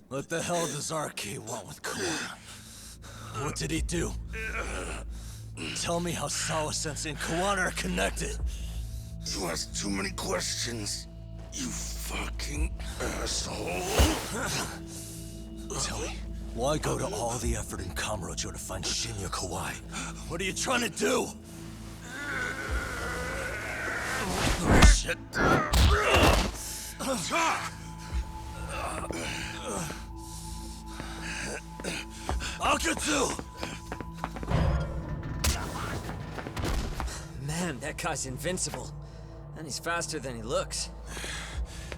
What the hell does RK want with Kawana? What did he do? Tell me how Sawa-sensei and Kawana are connected. You ask too many questions, you fucking asshole. Tell me, why go to all the effort in Kamurocho to find Shinya Kawai? What are you trying to do? Shit. Talk! Akatsu! Man, that guy's invincible. And he's faster than he looks.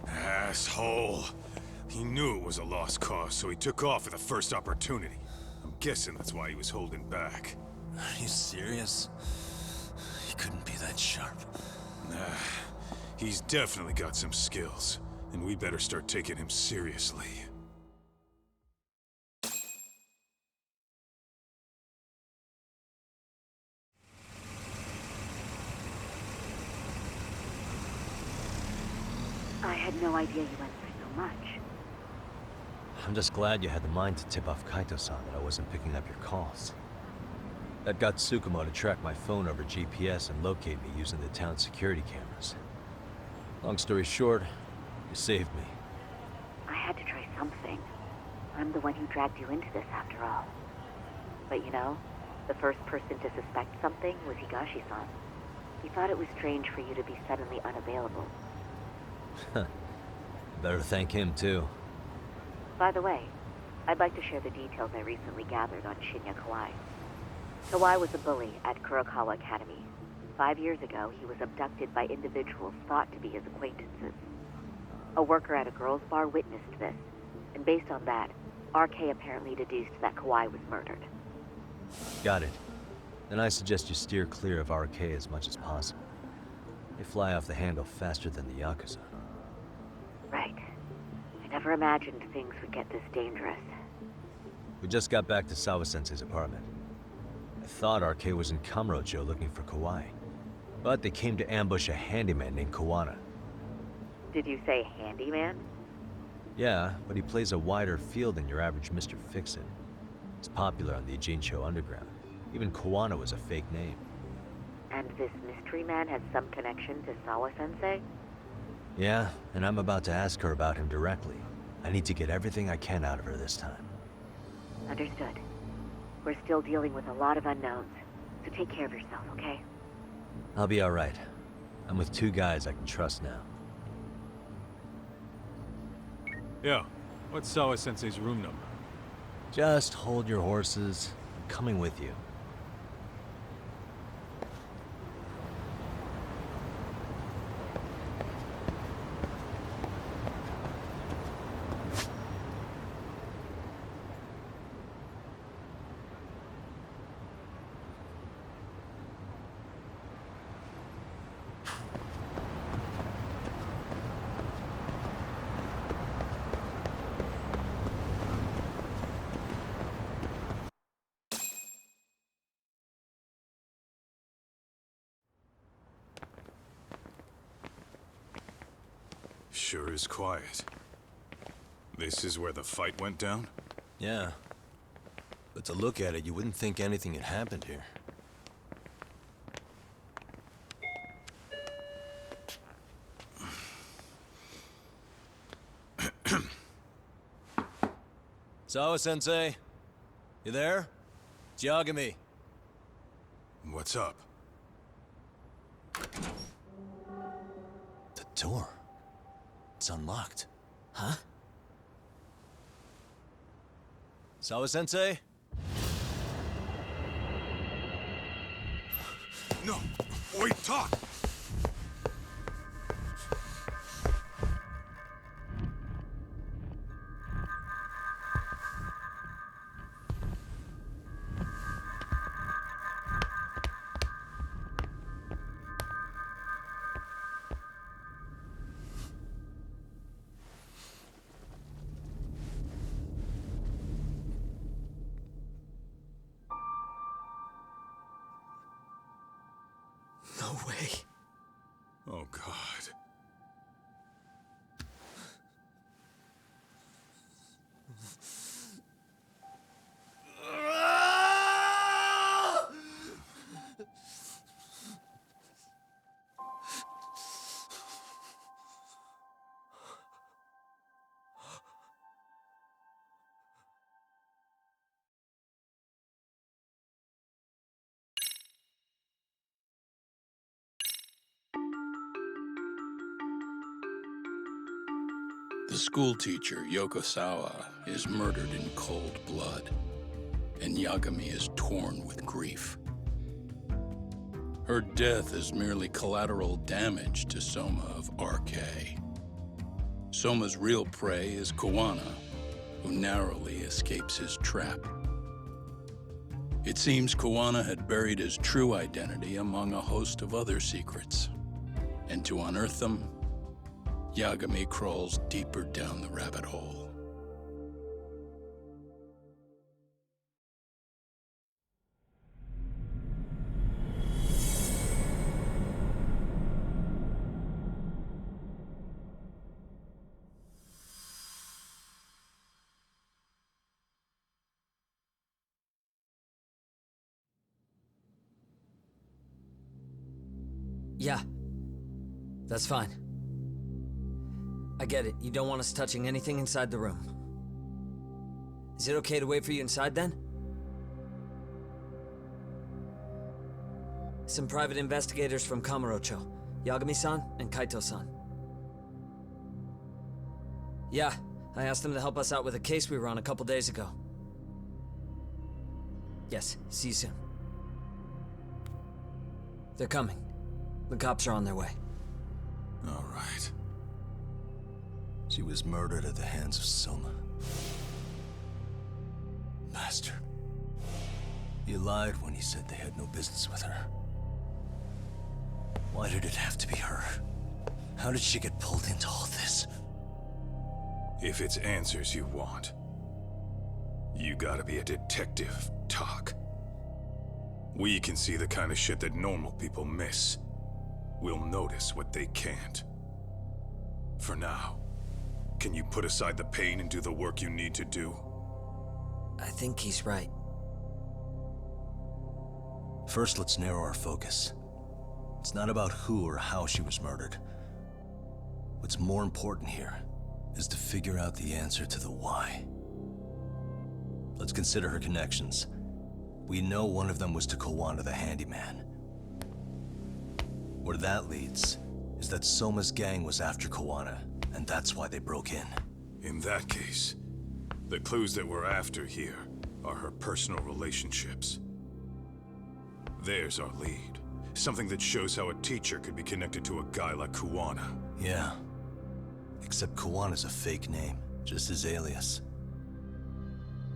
Asshole. He knew it was a lost cause, so he took off at the first opportunity. I'm guessing that's why he was holding back. Are you serious? He couldn't be that sharp. Nah, he's definitely got some skills, and we better start taking him seriously. I had no idea you went through so much. I'm just glad you had the mind to tip off Kaito-san that I wasn't picking up your calls. That got Tsukumo to track my phone over GPS and locate me using the town security cameras. Long story short, you saved me. I had to try something. I'm the one who dragged you into this after all. But you know, the first person to suspect something was Higashi-san. He thought it was strange for you to be suddenly unavailable. Better thank him, too. By the way, I'd like to share the details I recently gathered on Shinya Kawai. Kawai was a bully at Kurokawa Academy. 5 years ago, he was abducted by individuals thought to be his acquaintances. A worker at a girls' bar witnessed this, and based on that, RK apparently deduced that Kawai was murdered. Got it. then I suggest you steer clear of RK as much as possible. They fly off the handle faster than the Yakuza. Right. I never imagined things would get this dangerous. We just got back to Sawa-sensei's apartment. I thought RK was in Kamurocho looking for Kawai. But they came to ambush a handyman named Kawana. Did you say handyman? Yeah, but he plays a wider field than your average Mr. Fix-It. He's popular on the Ijincho underground. Even Kawana was a fake name. And this mystery man has some connection to Sawa-sensei? Yeah, and I'm about to ask her about him directly. I need to get everything I can out of her this time. Understood. We're still dealing with a lot of unknowns, so take care of yourself, okay? I'll be alright. I'm with 2 guys I can trust now. Yeah, what's Sawa-sensei's room number? Just hold your horses. I'm coming with you. Sure is quiet. This is where the fight went down? Yeah. But to look at it, you wouldn't think anything had happened here. Sawa-sensei? You there? It's Yagami. What's up? The door. It's unlocked. Huh? Sawa-sensei? No! Wait, talk! No way. Oh, God. The schoolteacher, Yokosawa, is murdered in cold blood, and Yagami is torn with grief. Her death is merely collateral damage to Soma of RK. Soma's real prey is Kawana, who narrowly escapes his trap. It seems Kawana had buried his true identity among a host of other secrets, and to unearth them, Yagami crawls deeper down the rabbit hole. Yeah. That's fine. I get it. You don't want us touching anything inside the room. Is it okay to wait for you inside then? Some private investigators from Kamurocho. Yagami-san and Kaito-san. Yeah, I asked them to help us out with a case we were on a couple days ago. Yes, see you soon. They're coming. The cops are on their way. All right. She was murdered at the hands of Soma. Bastard. You lied when you said they had no business with her. Why did it have to be her? How did she get pulled into all this? If it's answers you want, you gotta be a detective, Talk. We can see the kind of shit that normal people miss. We'll notice what they can't. For now, can you put aside the pain and do the work you need to do? I think he's right. First, let's narrow our focus. It's not about who or how she was murdered. What's more important here is to figure out the answer to the why. Let's consider her connections. We know one of them was to Kawana the handyman. Where that leads is that Soma's gang was after Kawana, and that's why they broke in. In that case, the clues that we're after here are her personal relationships. There's our lead. Something that shows how a teacher could be connected to a guy like Kawana. Yeah. Except Kawana's a fake name, just his alias.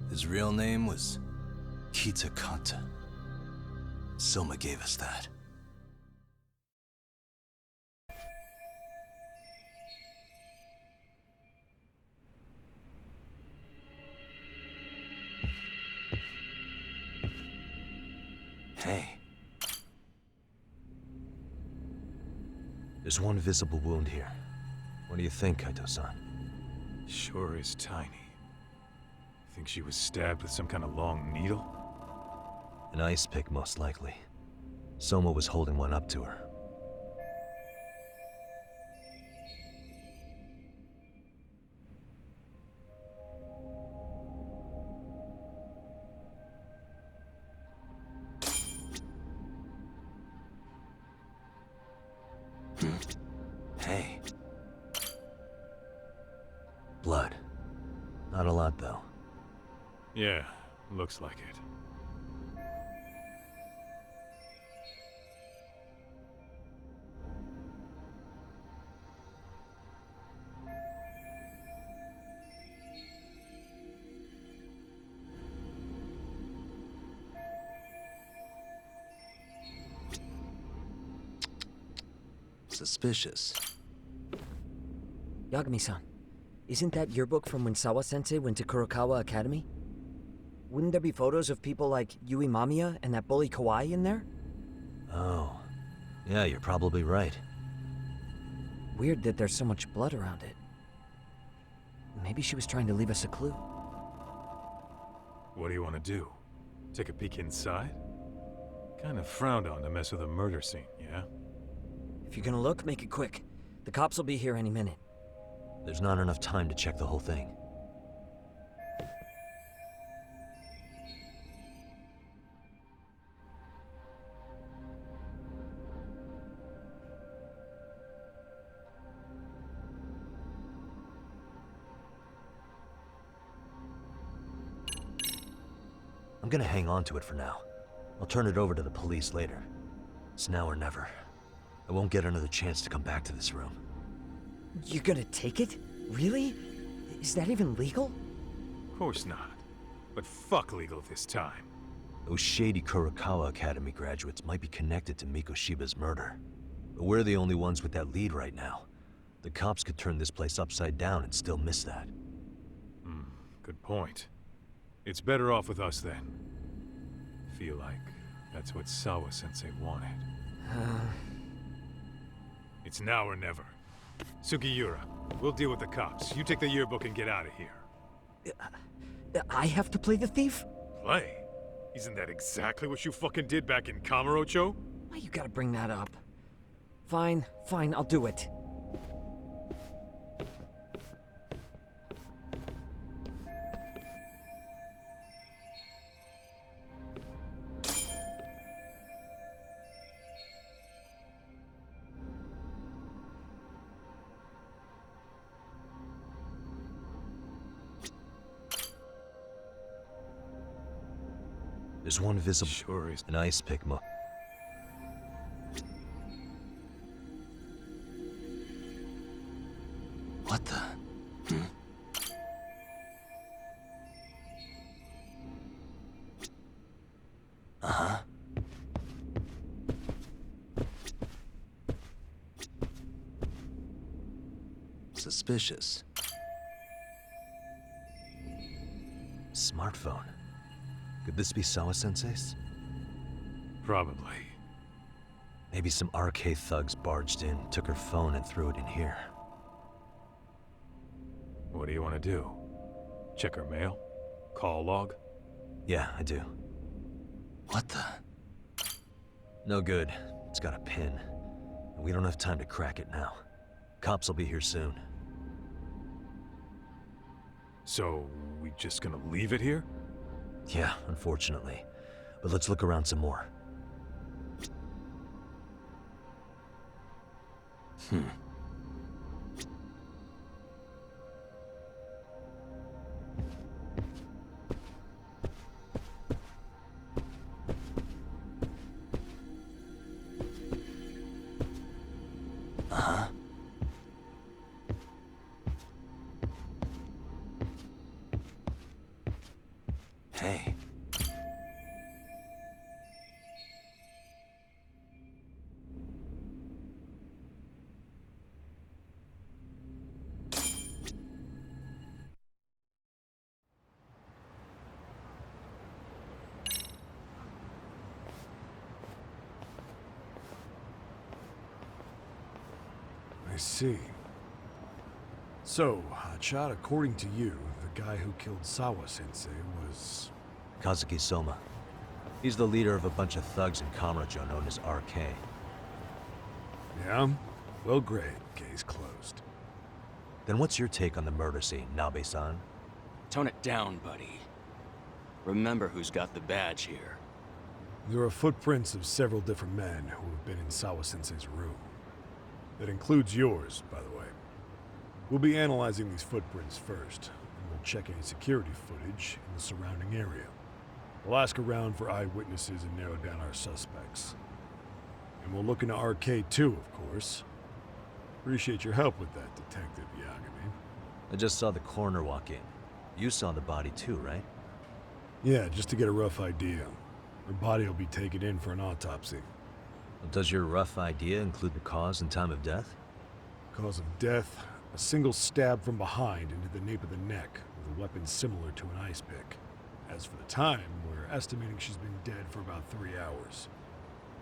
His real name was Kitakata. Soma gave us that. Hey. There's one visible wound here. What do you think, Kaito-san? Sure is tiny. Think she was stabbed with some kind of long needle? An ice pick, most likely. Soma was holding one up to her. Hey. Blood. Not a lot, though. Yeah, looks like it. Suspicious. Yagami-san, isn't that your book from when Sawa-sensei went to Kurokawa Academy? Wouldn't there be photos of people like Yui Mamiya and that bully Kawai in there? Oh. Yeah, you're probably right. Weird that there's so much blood around it. Maybe she was trying to leave us a clue. What do you want to do? Take a peek inside? Kind of frowned on to mess with a murder scene, yeah? If you're gonna look, make it quick. The cops will be here any minute. There's not enough time to check the whole thing. I'm gonna hang on to it for now. I'll turn it over to the police later. It's now or never. I won't get another chance to come back to this room. You're gonna take it? Really? Is that even legal? Of course not. But fuck legal this time. Those shady Kurokawa Academy graduates might be connected to Mikoshiba's murder. But we're the only ones with that lead right now. The cops could turn this place upside down and still miss that. Good point. It's better off with us then. Feel like that's what Sawa-sensei wanted. It's now or never. Sugiura, we'll deal with the cops. You take the yearbook and get out of here. I have to play the thief? Play? Isn't that exactly what you fucking did back in Kamurocho? Why you gotta bring that up? Fine, I'll do it. There's one visible... Sure is. An ice pick What the? suspicious. Smartphone. Could this be Sawa-sensei's? Probably. Maybe some RK thugs barged in, took her phone, and threw it in here. What do you want to do? Check her mail? Call log? Yeah, I do. What the? No good. It's got a pin. And we don't have time to crack it now. Cops will be here soon. So, we just gonna leave it here? Yeah, unfortunately. But let's look around some more. Hey. I see. So, Hotshot, according to you, the guy who killed Sawa-sensei was... Kazuki Soma. He's the leader of a bunch of thugs in Kamurocho known as RK. Yeah? Well, great. Case closed. Then what's your take on the murder scene, Nabe-san? Tone it down, buddy. Remember who's got the badge here. There are footprints of several different men who have been in Sawa-sensei's room. That includes yours, by the way. We'll be analyzing these footprints first, and we'll check any security footage in the surrounding area. We'll ask around for eyewitnesses and narrow down our suspects. And we'll look into RK too, of course. Appreciate your help with that, Detective Yagami. I just saw the coroner walk in. You saw the body too, right? Yeah, just to get a rough idea. Her body will be taken in for an autopsy. Does your rough idea include the cause and time of death? Cause of death, a single stab from behind into the nape of the neck with a weapon similar to an ice pick. As for the time, we're estimating she's been dead for about 3 hours.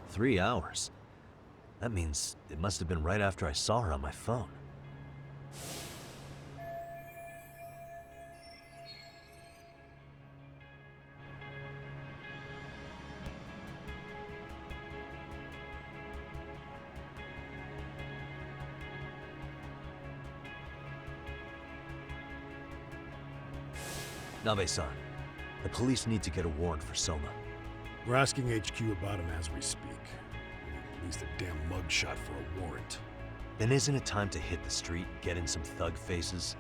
3 hours? That means it must have been right after I saw her on my phone. Nabe-san, the police need to get a warrant for Soma. We're asking HQ about him as we speak. We need at least a damn mugshot for a warrant. Then isn't it time to hit the street, get in some thug faces?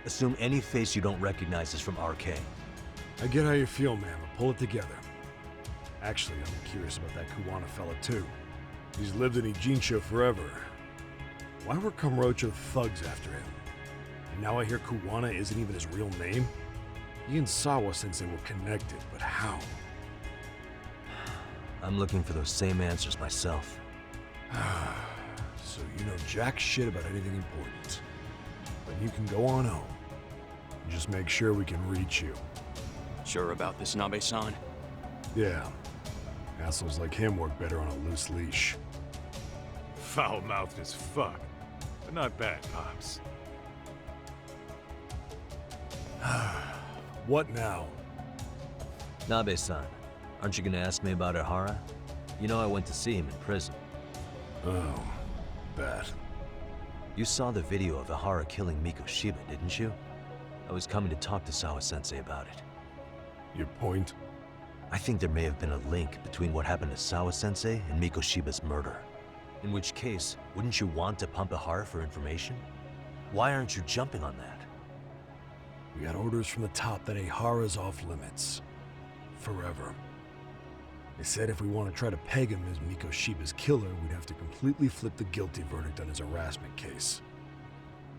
Assume any face you don't recognize is from RK. I get how you feel, man, but pull it together. Actually, I'm curious about that Kuwana fella too. He's lived in Ijincho forever. Why were Kamurocho thugs after him? And now I hear Kuwana isn't even his real name? He and Sawa-sensei were connected, but how? I'm looking for those same answers myself. So you know jack shit about anything important. Then you can go on home. Just make sure we can reach you. Sure about this, Nabe-san? Yeah. Assholes like him work better on a loose leash. Foul-mouthed as fuck. But not bad, Pops. What now? Nabe-san, aren't you gonna ask me about Ihara? You know I went to see him in prison. Oh, that. You saw the video of Ihara killing Miko Shiba, didn't you? I was coming to talk to Sawa-sensei about it. Your point? I think there may have been a link between what happened to Sawa-sensei and Miko Shiba's murder. In which case, wouldn't you want to pump Ihara for information? Why aren't you jumping on that? We got orders from the top that Ihara's off limits. Forever. They said if we want to try to peg him as Miko Shiba's killer, we'd have to completely flip the guilty verdict on his harassment case.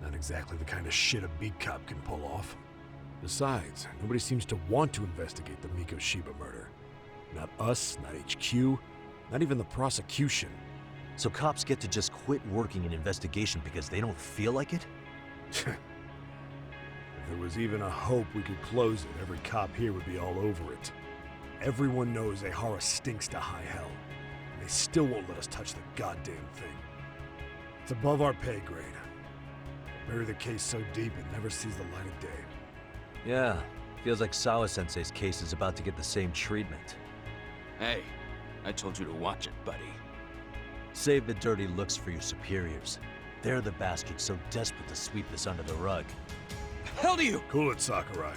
Not exactly the kind of shit a beat cop can pull off. Besides, nobody seems to want to investigate the Miko Shiba murder. Not us, not HQ, not even the prosecution. So cops get to just quit working an investigation because they don't feel like it? If there was even a hope we could close it, every cop here would be all over it. Everyone knows Ehara stinks to high hell, and they still won't let us touch the goddamn thing. It's above our pay grade. Bury the case so deep it never sees the light of day. Yeah, feels like Sawa-sensei's case is about to get the same treatment. Hey, I told you to watch it, buddy. Save the dirty looks for your superiors. They're the bastards so desperate to sweep this under the rug. Hell do you? Cool it, Sakurai.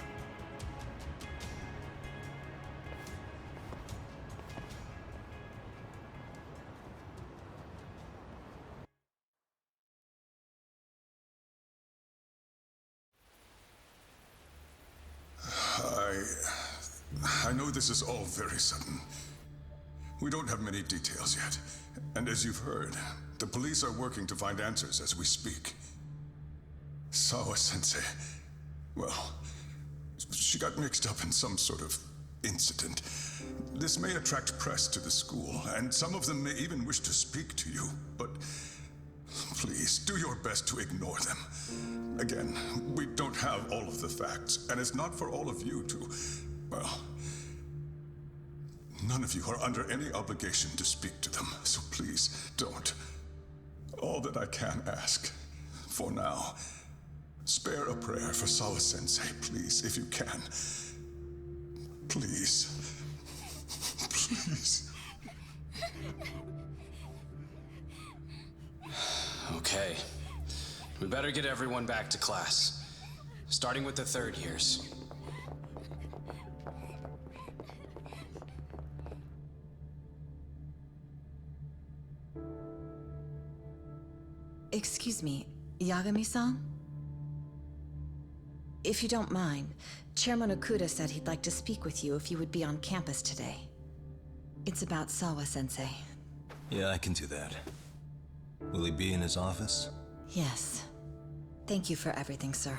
I know this is all very sudden. We don't have many details yet. And as you've heard, the police are working to find answers as we speak. Sawa-sensei, well, she got mixed up in some sort of incident. This may attract press to the school, and some of them may even wish to speak to you, but please, do your best to ignore them. Again, we don't have all of the facts, and it's not for all of you to, well, none of you are under any obligation to speak to them, so please don't. All that I can ask, for now, spare a prayer for Sawa-sensei, please, if you can. Please. Please. Okay. We better get everyone back to class. Starting with the third years. Excuse me, Yagami-san? If you don't mind, Chairman Okuda said he'd like to speak with you if you would be on campus today. It's about Sawa-sensei. Yeah, I can do that. Will he be in his office? Yes. Thank you for everything, sir.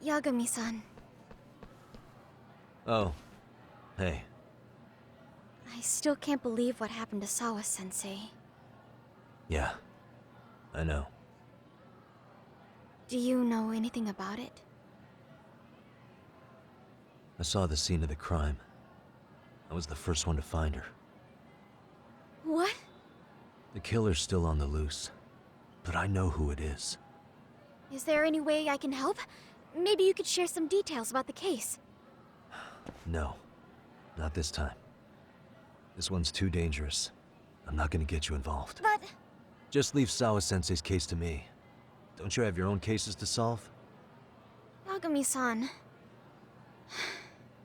Yagami-san. Oh. Hey. I still can't believe what happened to Sawa-sensei. Yeah. I know. Do you know anything about it? I saw the scene of the crime. I was the first one to find her. What? The killer's still on the loose. But I know who it is. Is there any way I can help? Maybe you could share some details about the case. No. Not this time. This one's too dangerous. I'm not gonna get you involved. But... Just leave Sawa-sensei's case to me. Don't you have your own cases to solve? Yagami-san...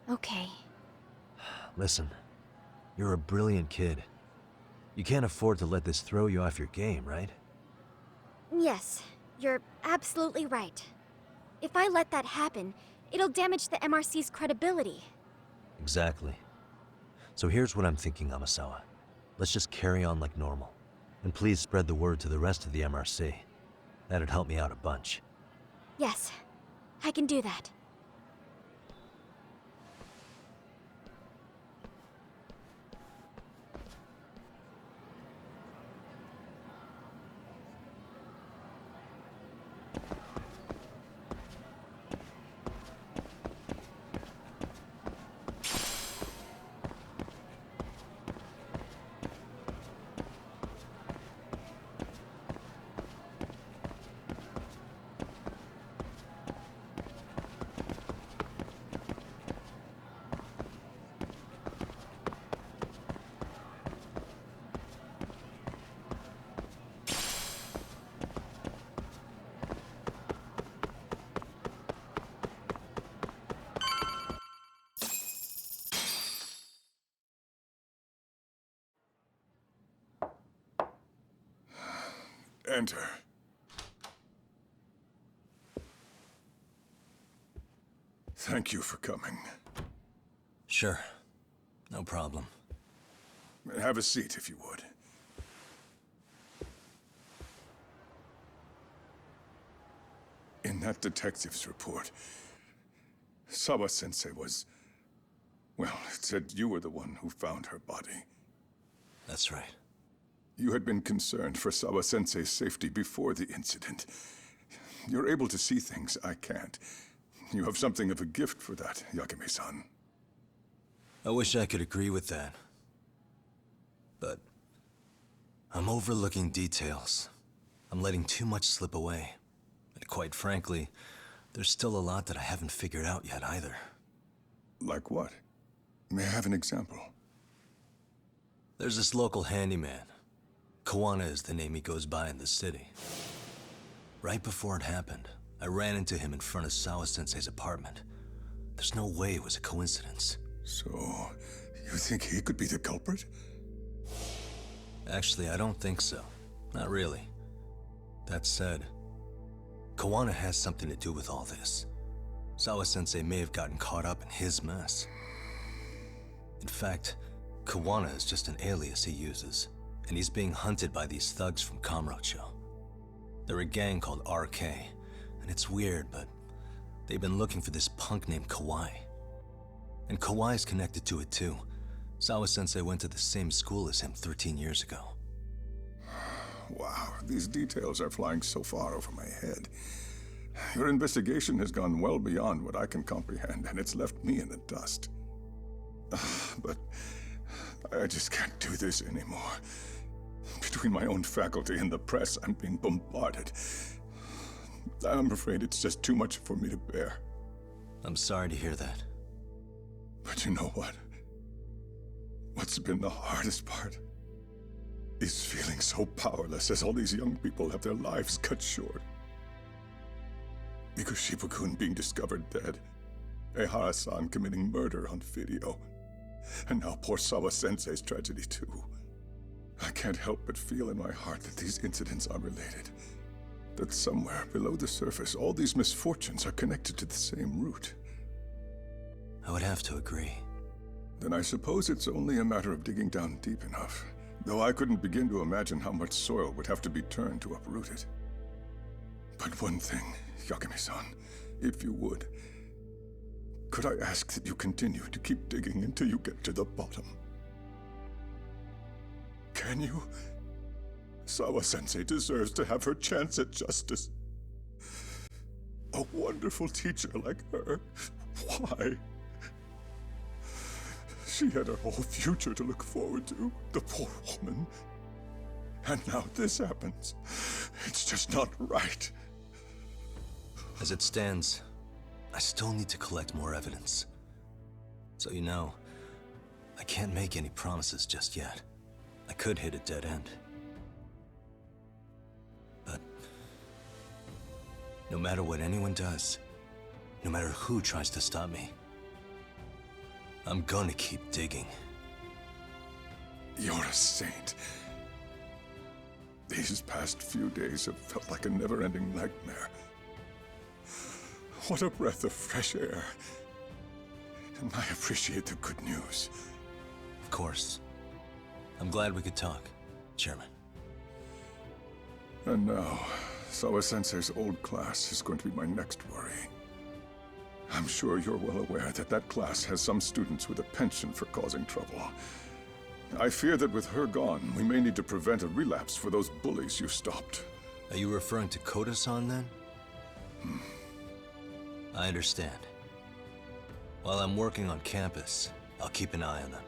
Okay. Listen. You're a brilliant kid. You can't afford to let this throw you off your game, right? Yes, you're absolutely right. If I let that happen, it'll damage the MRC's credibility. Exactly. So here's what I'm thinking, Amasawa. Let's just carry on like normal. And please spread the word to the rest of the MRC. That'd help me out a bunch. Yes, I can do that. Enter. Thank you for coming. Sure. No problem. Have a seat, if you would. In that detective's report, Sawa-sensei was... well, it said you were the one who found her body. That's right. You had been concerned for Sawa-sensei's safety before the incident. You're able to see things I can't. You have something of a gift for that, Yagami-san. I wish I could agree with that. But I'm overlooking details. I'm letting too much slip away. And quite frankly, there's still a lot that I haven't figured out yet either. Like what? May I have an example? There's this local handyman. Kawana is the name he goes by in the city. Right before it happened, I ran into him in front of Sawa-sensei's apartment. There's no way it was a coincidence. So, you think he could be the culprit? Actually, I don't think so. Not really. That said, Kawana has something to do with all this. Sawa-sensei may have gotten caught up in his mess. In fact, Kawana is just an alias he uses, and he's being hunted by these thugs from Kamurocho. They're a gang called RK, and it's weird, but they've been looking for this punk named Kawai. And Kawai's connected to it too. Sawa-sensei went to the same school as him 13 years ago. Wow, these details are flying so far over my head. Your investigation has gone well beyond what I can comprehend, and it's left me in the dust. But I just can't do this anymore. Between my own faculty and the press, I'm being bombarded. I'm afraid it's just too much for me to bear. I'm sorry to hear that. But you know what? What's been the hardest part? Is feeling so powerless as all these young people have their lives cut short. Mikushima-kun being discovered dead, Ehara-san committing murder on video, and now poor Sawa-sensei's tragedy too. I can't help but feel in my heart that these incidents are related. That somewhere below the surface, all these misfortunes are connected to the same root. I would have to agree. Then I suppose it's only a matter of digging down deep enough. Though I couldn't begin to imagine how much soil would have to be turned to uproot it. But one thing, Yagami-san, if you would, could I ask that you continue to keep digging until you get to the bottom? Can you? Sawa-sensei deserves to have her chance at justice. A wonderful teacher like her. Why? She had her whole future to look forward to, the poor woman. And now this happens. It's just not right. As it stands, I still need to collect more evidence. So you know, I can't make any promises just yet. I could hit a dead end. But no matter what anyone does, no matter who tries to stop me, I'm gonna keep digging. You're a saint. These past few days have felt like a never-ending nightmare. What a breath of fresh air. And I appreciate the good news. Of course. I'm glad we could talk, Chairman. And now, Sawa-sensei's old class is going to be my next worry. I'm sure you're well aware that that class has some students with a penchant for causing trouble. I fear that with her gone, we may need to prevent a relapse for those bullies you stopped. Are you referring to Koda-san then? I understand. While I'm working on campus, I'll keep an eye on them.